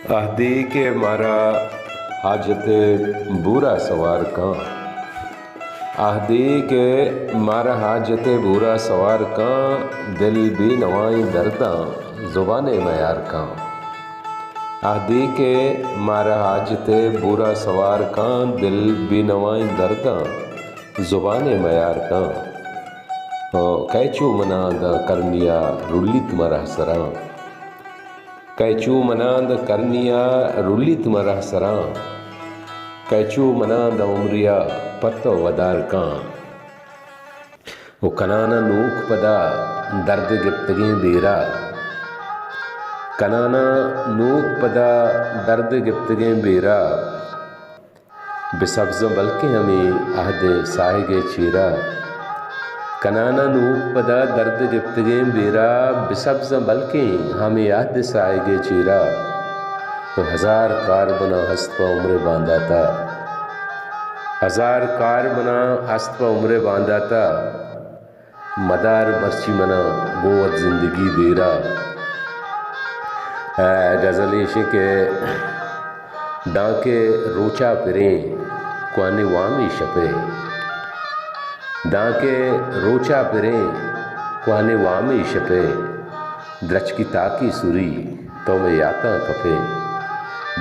आहदी के मारा हाजत बुरा सवार का। आहदी के मारा हाजत बुरा सवार का, दिल भी नवाई दर्दा ज़ुबाने मयार का। आहदी के मारा हाजत बुरा सवार का, दिल भी नवाई दर्दा ज़ुबाने मयार का। कैचू मना द करनिया रुलित मरह सरा, कैचू मना द करनिया रुलित मरह सरा, कैचू मना द उमरिया पत्तो वदार का। वो कनाना नूक पदा दर्द गिफ्तगी बेरा, कनाना नूक पदा दर्द गिफ्तगी बेरा, बेसब्ज़ बल्कि हमें आहदे साहिगे चीरा। कनाना नूक पदा दर्द गिफ्तगे बेरा, बेसब्ज़ बल्कि हमें याद साएगे चीरा। वो हजार कार बना हस्त पर उम्र बांधा था, हजार कार बना हस्त पर उम्र बांधा था, मदार बर्ची मना गोवत जिंदगी देरा। गज़ल के डाके रोचा फिरे क्वाने वामी शपे, डाके रोचा फिरे क्वाने वामी शपे, द्रच की ताकी सुरी तो मैं याता कपे।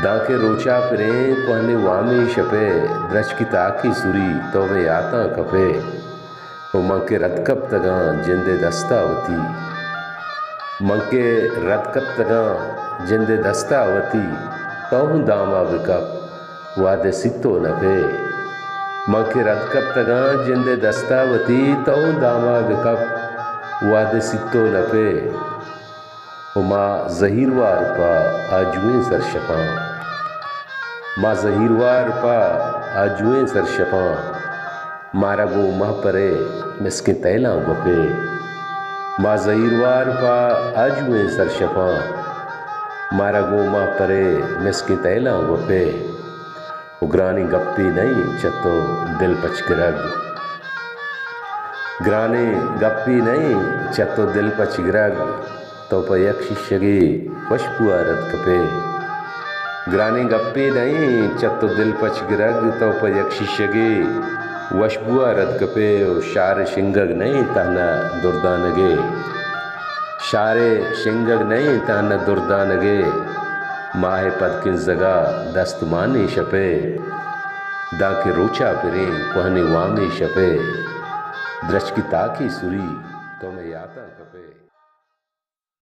डाके रोचा फिरे क्वाने वामी शपे, द्रच की ताकी सुरी तो मैं याता कपे। वो मंके रदकब तगा जिंदे दस्तावती, मंके रदकब तगा जिंदे दस्तावती, तो हूँ दामा बिकप वादे सितो नफे। मंके रदकब तगा जिंदे दस्तावती, तो हूँ दामा बिकप वादे सितो नफे। माँ ज़हीरवार पा आजुएं सरशपा, माँ ज़हीरवार पा आजुएं सरशपा, मारा गो माह परे मिसके तैला गपे। माँ ज़हीरवार पा आजुएं सरशपा, मारा गो माह परे मिसके तैला गपे। ग्रानी गप्पी नहीं चतो दिल पचगिरग, ग्रानी गप्पी नहीं चतो दिल पचगिरग, तो पयक शिष्यगे वशपुआ रद कपे। ग्रानी गप्पी नहीं चतो दिल पचगिरग, तो पयक शिष्यगे वशपुआ रद कपे। शार शिंगग नहीं ताना दुर्दानगे, शारे शिंगग नहीं ताना दुर्दानगे, माहे पद की जगा दस्त माने शपे। दाके रोचा फिरे कहने वामे शपे, द्रच की ताकी सुरी